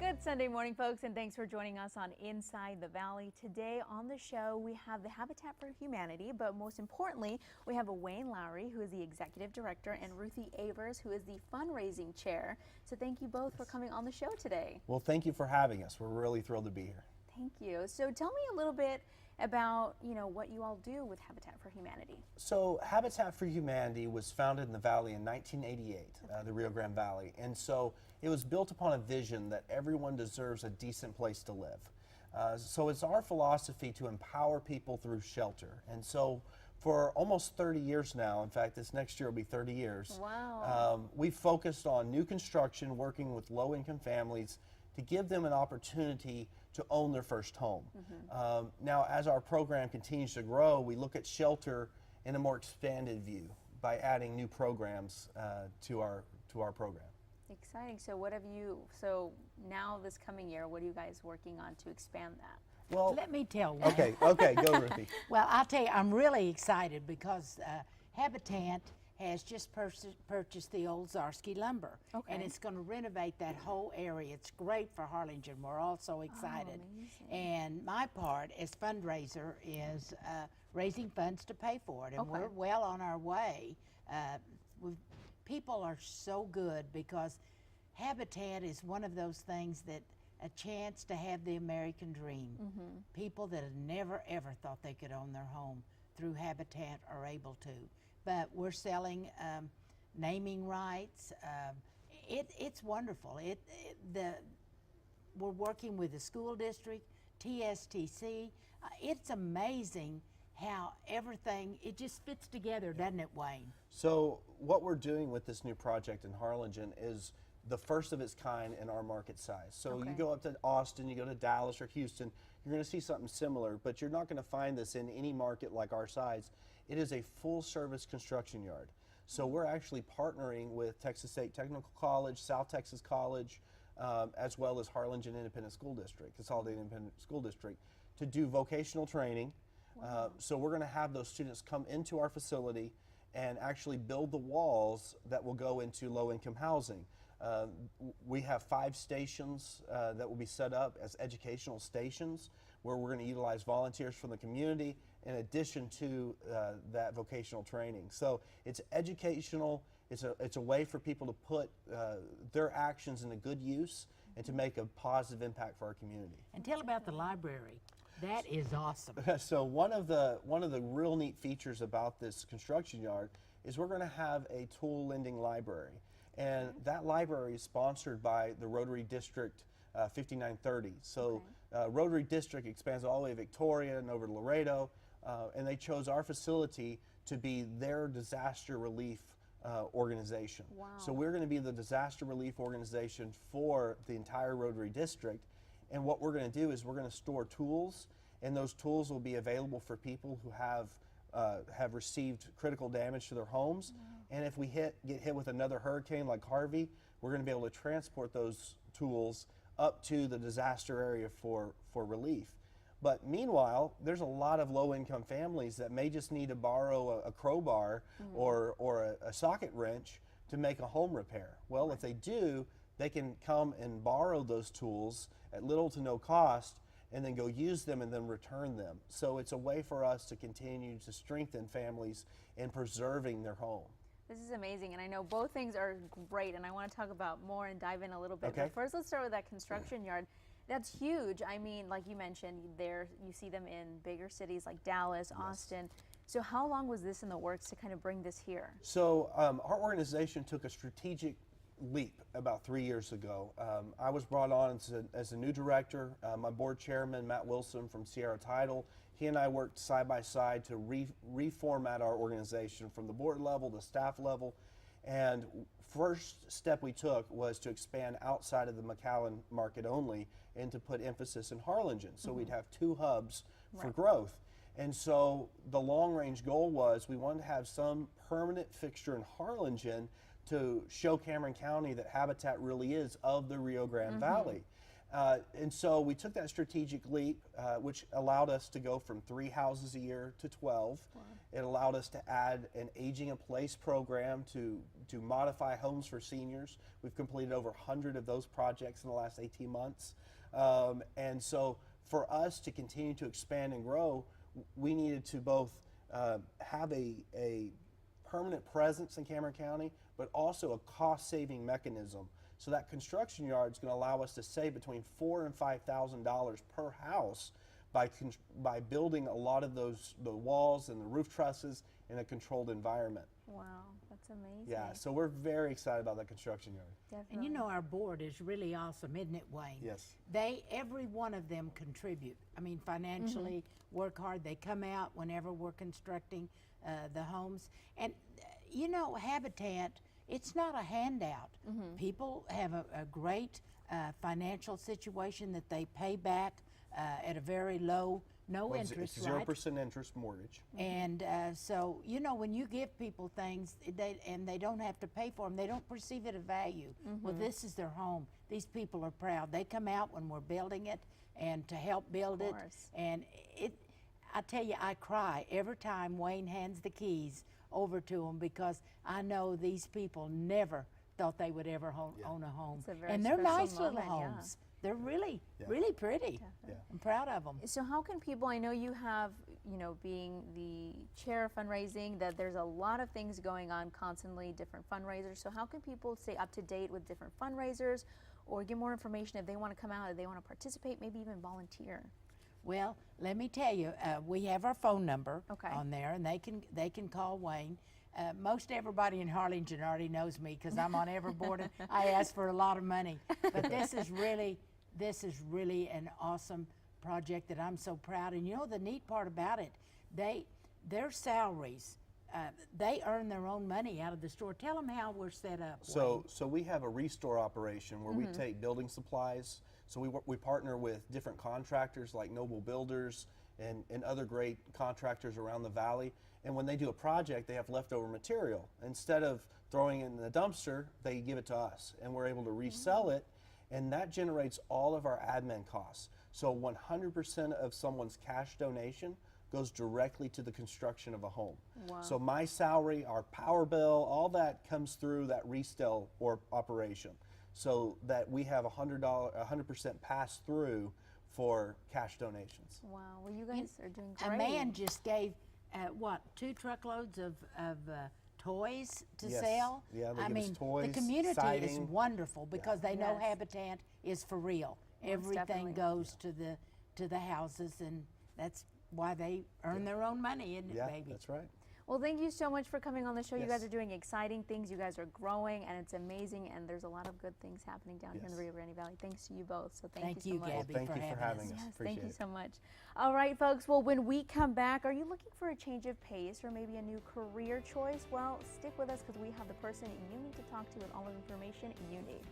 Good Sunday morning, folks, and thanks for joining us on Inside the Valley. Today on the show, we have the Habitat for Humanity, but most importantly, we have Wayne Lowry, who is the Executive Director, and Ruthie Avers, who is the Fundraising Chair. So thank you both for coming on the show today. Well, thank you for having us. We're really thrilled to be here. Thank you. So tell me a little bit about, what you all do with Habitat for Humanity. So Habitat for Humanity was founded in the Valley in 1988, the Rio Grande Valley. And so it was built upon a vision that everyone deserves a decent place to live. So it's our philosophy to empower people through shelter. And so for almost 30 years now, in fact, this next year will be 30 years, Wow. we've focused on new construction, working with low-income families to give them an opportunity to own their first home. Now, as our program continues to grow, we look at shelter in a more expanded view by adding new programs to our program. Exciting. So now this coming year, what are you guys working on to expand that? Well, Let me tell one. okay, go Ruthie. Well, I'll tell you, I'm really excited because Habitat has just purchased the old Zarski lumber. Okay. And it's going to renovate that whole area. It's great for Harlingen. We're all so excited. amazing. And my part as fundraiser is raising funds to pay for it. And Okay. we're well on our way. People are so good because Habitat is one of those things that a chance to have the American dream. People that have never ever thought they could own their home through Habitat are able to. But we're selling naming rights. It's wonderful. We're working with the school district, TSTC. It's amazing how everything, it just fits together, doesn't it, Wayne? So what we're doing with this new project in Harlingen is the first of its kind in our market size. So Okay. you go up to Austin, you go to Dallas or Houston, you're going to see something similar, but you're not going to find this in any market like our size. It is a full service construction yard. So we're actually partnering with Texas State Technical College, South Texas College, as well as Harlingen Independent School District, Consolidated Independent School District, to do vocational training. So we're going to have those students come into our facility and actually build the walls that will go into low-income housing. We have 5 stations that will be set up as educational stations where we're going to utilize volunteers from the community in addition to that vocational training. So it's educational, it's a way for people to put their actions into good use and to make a positive impact for our community. And tell about the library. That is awesome. So one of the real neat features about this construction yard is we're going to have a tool lending library. And that library is sponsored by the Rotary District 5930. So Rotary District expands all the way to Victoria and over to Laredo, and they chose our facility to be their disaster relief organization. Wow. So we're going to be the disaster relief organization for the entire Rotary District. And what we're going to do is we're going to store tools, and those tools will be available for people who have received critical damage to their homes. And if we get hit with another hurricane like Harvey, we're going to be able to transport those tools up to the disaster area for relief. But meanwhile, there's a lot of low-income families that may just need to borrow a crowbar or a socket wrench to make a home repair. Well, if they do, they can come and borrow those tools at little to no cost and then go use them and then return them. So it's a way for us to continue to strengthen families in preserving their home. This is amazing, and I know both things are great, and I want to talk about more and dive in a little bit. Okay. But first, let's start with that construction yard. That's huge. I mean, like you mentioned, you see them in bigger cities like Dallas, Austin. So how long was this in the works to kind of bring this here? So our organization took a strategic leap about 3 years ago. I was brought on as a new director. My board chairman, Matt Wilson from Sierra Title, he and I worked side by side to reformat our organization from the board level to staff level. And first step we took was to expand outside of the McAllen market only and to put emphasis in Harlingen. So we'd have 2 hubs for growth. And so the long range goal was we wanted to have some permanent fixture in Harlingen to show Cameron County that Habitat really is of the Rio Grande Valley. And so we took that strategic leap, which allowed us to go from 3 houses a year to 12. Wow. It allowed us to add an aging in place program to modify homes for seniors. We've completed over 100 of those projects in the last 18 months. And so for us to continue to expand and grow, we needed to both have a permanent presence in Cameron County, but also a cost-saving mechanism. So that construction yard is going to allow us to save between $4,000 and $5,000 per house by building a lot of the walls and the roof trusses in a controlled environment. Wow, that's amazing. Yeah, so we're very excited about that construction yard. Definitely. And you know, our board is really awesome, isn't it, Wayne? Yes. Every one of them contribute. I mean, financially, work hard. They come out whenever we're constructing the homes. And, you know, Habitat, it's not a handout. People have a great financial situation that they pay back at a very low, no interest, It's right? 0% interest mortgage. And so, you know, when you give people things and they don't have to pay for them, they don't perceive it a value. Well, this is their home. These people are proud. They come out when we're building it and to help build it. course. And I tell you, I cry every time Wayne hands the keys over to them because I know these people never thought they would ever own a home. It's a very And they're special nice little moment, yeah. homes. They're really, Yeah. really pretty. Yeah. I'm proud of them. So how can people, I know you have, you know, being the chair of fundraising, that there's a lot of things going on constantly, different fundraisers. So how can people stay up to date with different fundraisers or get more information if they want to come out, if they want to participate, maybe even volunteer? Well, let me tell you, we have our phone number Okay. on there, and they can call Wayne. Most everybody in Harlingen already knows me because I'm on every board. And I ask for a lot of money, but this is really an awesome project that I'm so proud. And you know the neat part about it, their salaries, they earn their own money out of the store. Tell them how we're set up. Wayne. So we have a restore operation where we take building supplies. So we partner with different contractors like Noble Builders and other great contractors around the valley. And when they do a project, they have leftover material. Instead of throwing it in the dumpster, they give it to us, and we're able to resell it, and that generates all of our admin costs. So 100% of someone's cash donation goes directly to the construction of a home. Wow. So my salary, our power bill, all that comes through that resell or operation, so that we have 100% pass through for cash donations. Wow, well you guys are doing great. A man just gave 2 truckloads of toys to Yes. sell. Yeah, they I give us mean, toys, the community is siding. wonderful because they know Yes. Habitat is for real. Most Everything definitely. goes to the houses, and that's why they earn their own money, isn't it, Yeah, baby? that's right. Well, thank you so much for coming on the show. You Yes. guys are doing exciting things. You guys are growing, and it's amazing. And there's a lot of good things happening down here in the Yes. Rio Grande Valley. Thanks to you both. So thank Thank you so you, much. Gabby, Thank for you for having having us. us. Yes, Appreciate thank you it. so much. All right, folks. Well, when we come back, are you looking for a change of pace or maybe a new career choice? Well, stick with us because we have the person you need to talk to with all the information you need.